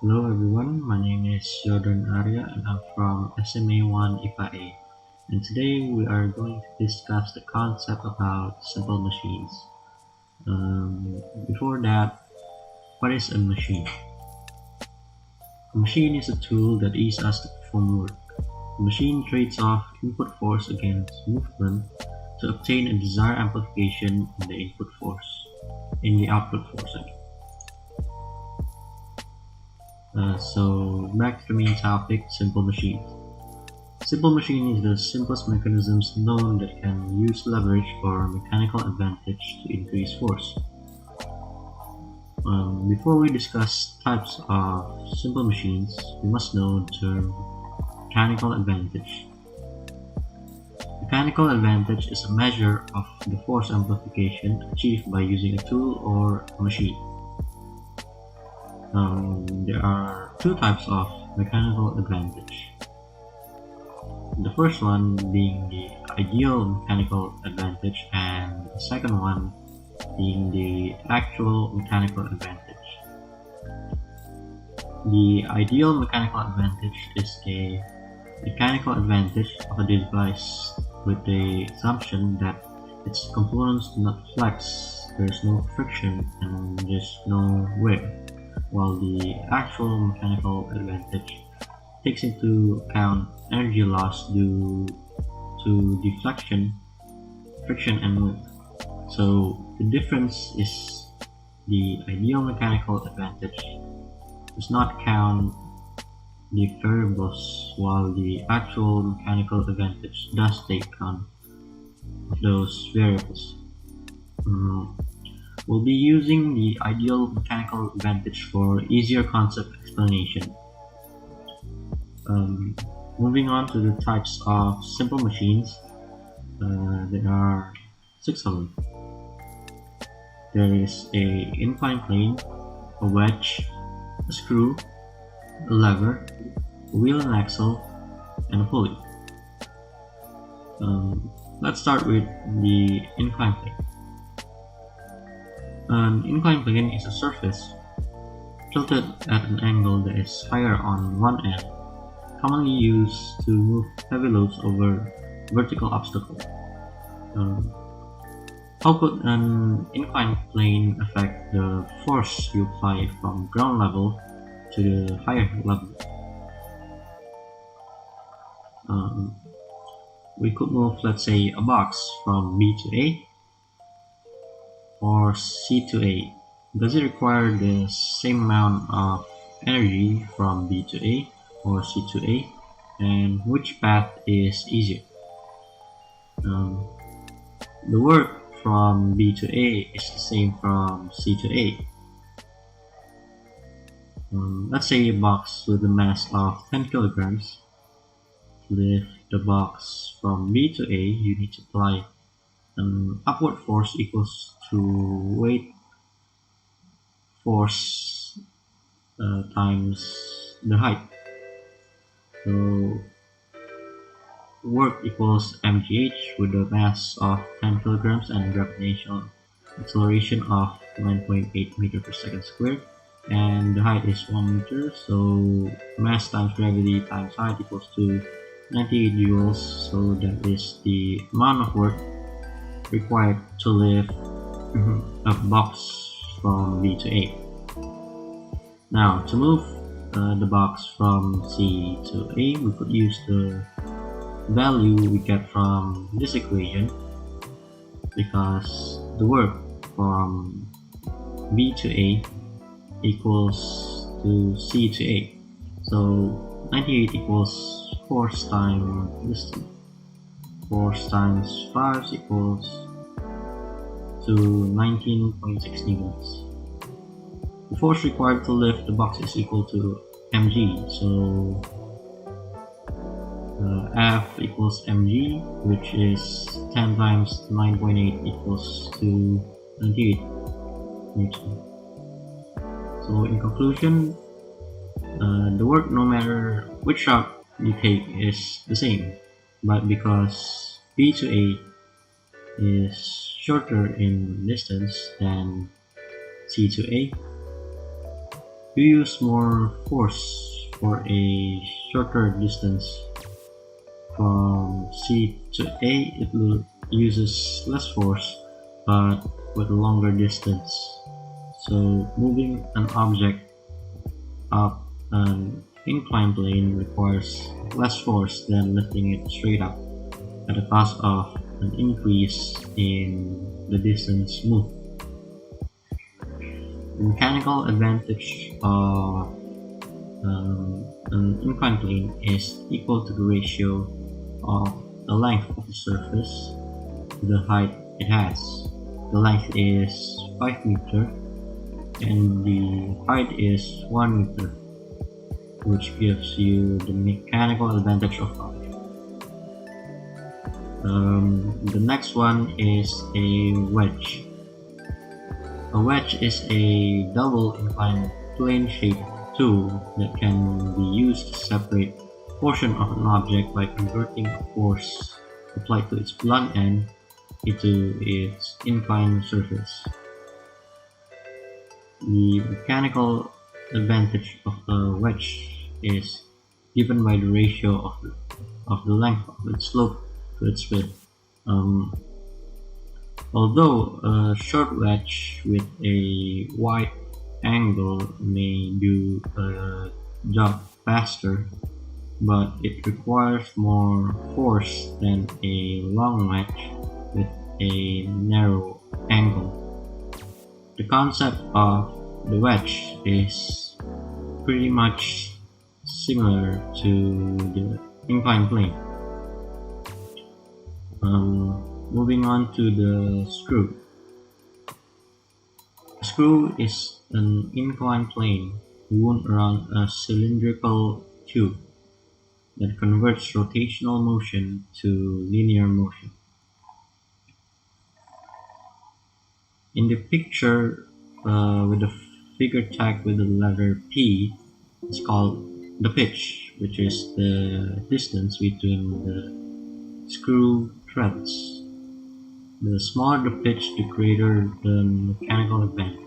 Hello everyone, my name is Yordan Arya and I'm from SMA 1 IPA A. And today we are going to discuss the concept about simple machines. Before that, what is a machine? A machine is a tool that eases us to perform work. The machine trades off input force against movement to obtain a desired amplification in the output force. So back to the main topic, simple machines. Simple machine is the simplest mechanisms known that can use leverage or mechanical advantage to increase force. Before we discuss types of simple machines, we must know the term mechanical advantage. Mechanical advantage is a measure of the force amplification achieved by using a tool or a machine. There are two types of mechanical advantage. The first one being the ideal mechanical advantage and the second one being the actual mechanical advantage. The ideal mechanical advantage is a mechanical advantage of a device with the assumption that its components do not flex, there is no friction, and there is no wear, while the actual mechanical advantage takes into account energy loss due to deflection, friction, and movement. So the difference is the ideal mechanical advantage does not count the variables, while the actual mechanical advantage does take account of those variables. We'll be using the ideal mechanical advantage for easier concept explanation. Moving on to the types of simple machines, there are 6 of them. There is a incline plane, a wedge, a screw, a lever, a wheel and axle, and a pulley. Let's start with the incline plane. An incline plane is a surface tilted at an angle that is higher on one end, commonly used to move heavy loads over vertical obstacles. How could an inclined plane affect the force you apply from ground level to the higher level? We could move, let's say, a box from B to A or C to A. Does it require the same amount of energy from B to A or C to A, and which path is easier? The work from B to A is the same from C to A. Let's say a box with a mass of 10 kilograms. To lift the box from B to A, you need to apply an upward force equals to weight force times the height. So work equals mgh with a mass of 10 kilograms and gravitational acceleration of 9.8 meters per second squared, and the height is 1 meter, so mass times gravity times height equals to 98 joules. So that is the amount of work required to lift a box from B to A. Now, to move the box from C to A, we could use the value we get from this equation, because the work from B to A equals to C to A. So 98 equals force times distance. Force times 5 equals to 19.6 newtons. The force required to lift the box is equal to mg, so F equals mg, which is 10 times 9.8 equals to 98 newton. So in conclusion, the work, no matter which route you take, is the same, but because B to A is shorter in distance than C to A, you use more force for a shorter distance from C to A, it will uses less force but with a longer distance. So moving an object up an inclined plane requires less force than lifting it straight up at the cost of an increase in the distance moved. The mechanical advantage of an inclined plane is equal to the ratio of the length of the surface to the height it has. The length is 5 meters and the height is 1 meter, which gives you the mechanical advantage of height. The next one is a wedge. A wedge is a double inclined plane shaped tool that can be used to separate a portion of an object by converting a force applied to its blunt end into its inclined surface. The mechanical advantage of a wedge is given by the ratio of the length of its slope to its width. Although a short wedge with a wide angle may do a job faster, but it requires more force than a long wedge with a narrow angle. The concept of the wedge is pretty much similar to the inclined plane. Moving on to the screw. A screw is an inclined plane wound around a cylindrical tube that converts rotational motion to linear motion. In the picture with the figure tagged with the letter P, it's called the pitch, which is the distance between the screw threads. The smaller the pitch, the greater the mechanical advantage.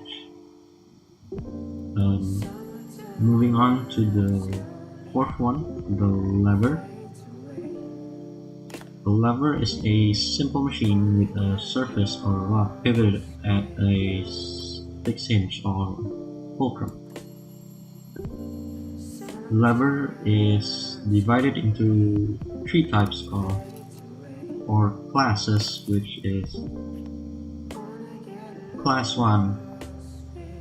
Moving on to the fourth one, the lever. A lever is a simple machine with a surface or rod pivoted at a fixed hinge or fulcrum. The lever is divided into three types or classes, which is class 1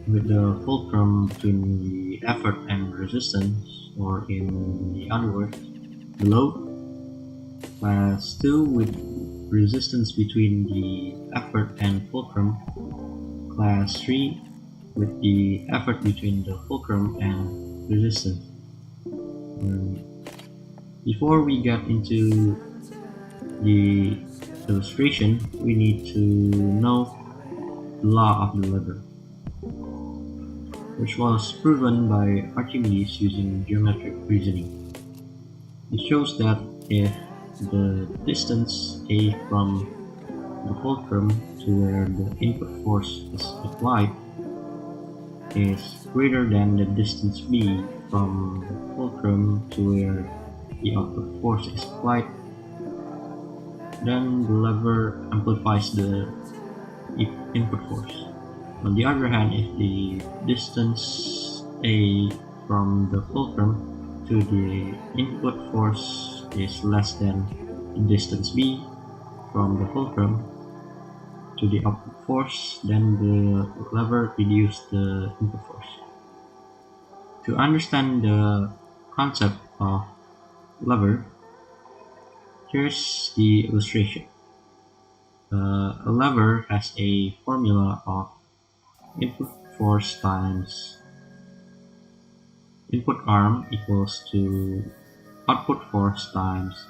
with the fulcrum between the effort and resistance, or in the other words, the load. Class 2 with resistance between the effort and fulcrum. Class 3 with the effort between the fulcrum and resistance. Before we get into the illustration, we need to know the law of the lever, which was proven by Archimedes using geometric reasoning. It shows that if the distance A from the fulcrum to where the input force is applied is greater than the distance B from the fulcrum to where the output force is applied, then the lever amplifies the input force. On the other hand, if the distance A from the fulcrum to the input force is less than the distance B from the fulcrum to the output force, then the lever reduces the input force. To understand the concept of lever, here's the illustration. A lever has a formula of input force times input arm equals to output force times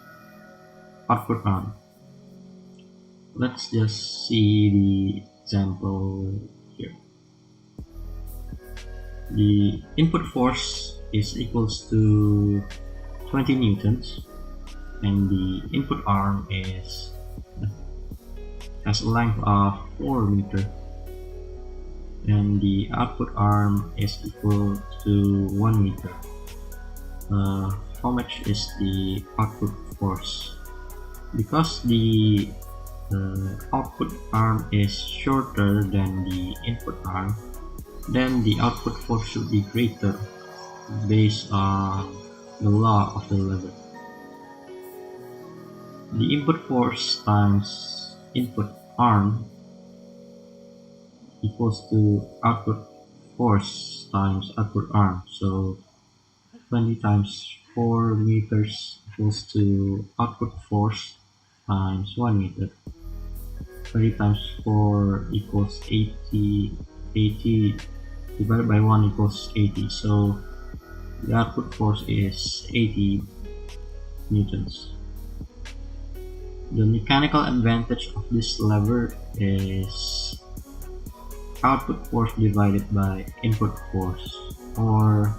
output arm. Let's just see the example here. The input force is equals to 20 newtons, and the input arm has a length of 4 meters, and the output arm is equal to 1 meter. How much is the output force? Because the output arm is shorter than the input arm, then the output force should be greater based on the law of the lever. The input force times input arm equals to output force times output arm. So 20 times 4 meters equals to output force times 1 meter. 20 times 4 equals 80. 80 divided by 1 equals 80. So the output force is 80 newtons. The mechanical advantage of this lever is output force divided by input force, or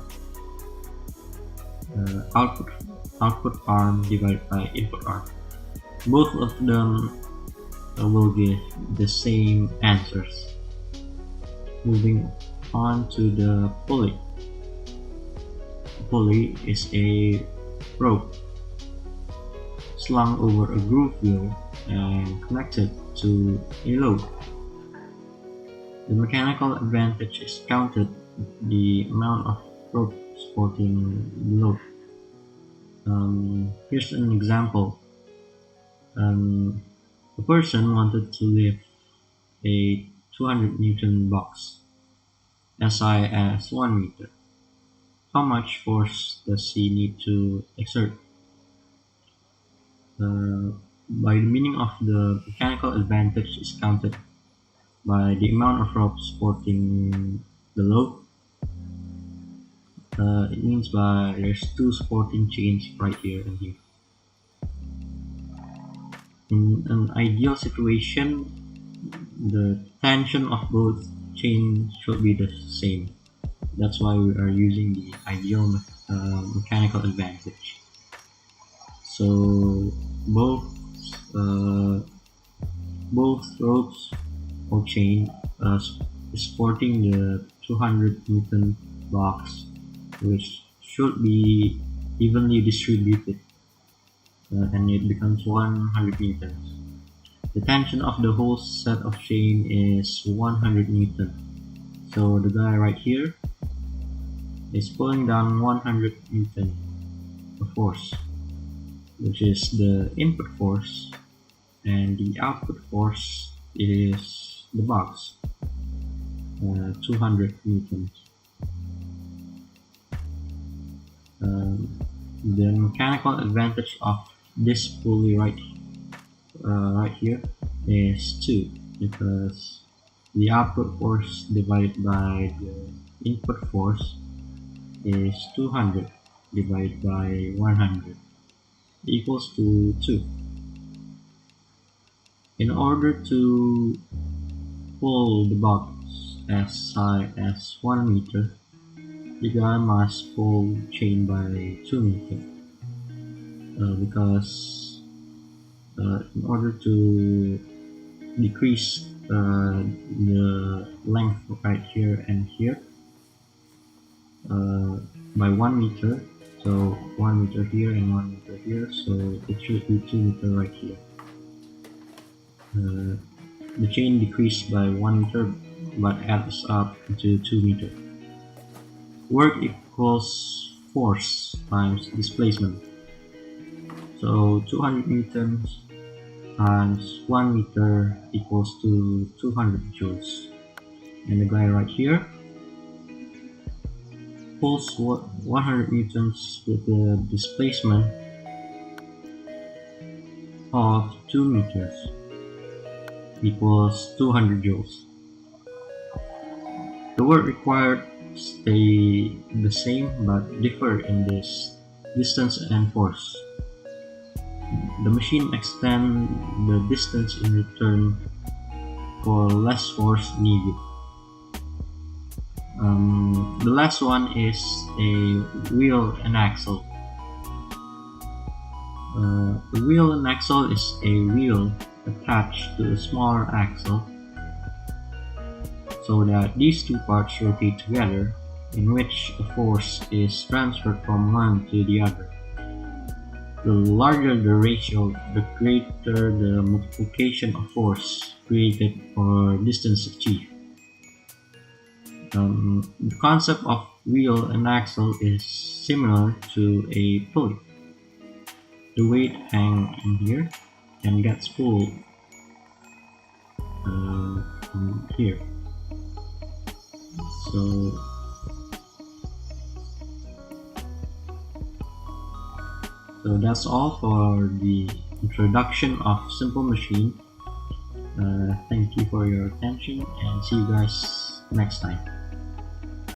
output arm divided by input arm. Both of them will give the same answers. Moving on to the pulley. The pulley is a rope slung over a groove wheel and connected to a load. The mechanical advantage is counted the amount of rope supporting the load. Here's an example. A person wanted to lift a 200 Newton box SI as 1 meter. How much force does he need to exert? By the meaning of the mechanical advantage is counted by the amount of rope supporting the load. It means by there's two supporting chains right here and here. In an ideal situation, the tension of both chains should be the same. That's why we are using the ideal mechanical advantage. So both ropes or chain supporting the 200 Newton box, which should be evenly distributed, and it becomes 100 newtons. The tension of the whole set of chain is 100 newton. So the guy right here is pulling down 100 newton of force, which is the input force, and the output force is the box, 200 newtons. The mechanical advantage of this pulley right here is 2, because the output force divided by the input force is 200 divided by 100 equals to 2. In order to pull the box as high as 1 meter, the guy must pull the chain by 2 meters, because in order to decrease the length right here and here by 1 meter, so 1 meter here and 1 meter here, so it should be 2 meter right here. The chain decreased by 1 meter but adds up to 2 meter. Work equals force times displacement. So 200 newtons times 1 meter equals to 200 joules. And the guy right here pulls 100 newtons with the displacement of 2 meters equals 200 joules. The work required stay the same but differ in this distance and force. The machine extends the distance in return for less force needed. The last one is a wheel and axle. The wheel and axle is a wheel attached to a smaller axle so that these two parts rotate together, in which a force is transferred from one to the other. The larger the ratio, the greater the multiplication of force created or distance achieved. The concept of wheel and axle is similar to a pulley. The weight hangs in here and gets pulled in here. So that's all for the introduction of simple machine. Thank you for your attention and see you guys next time.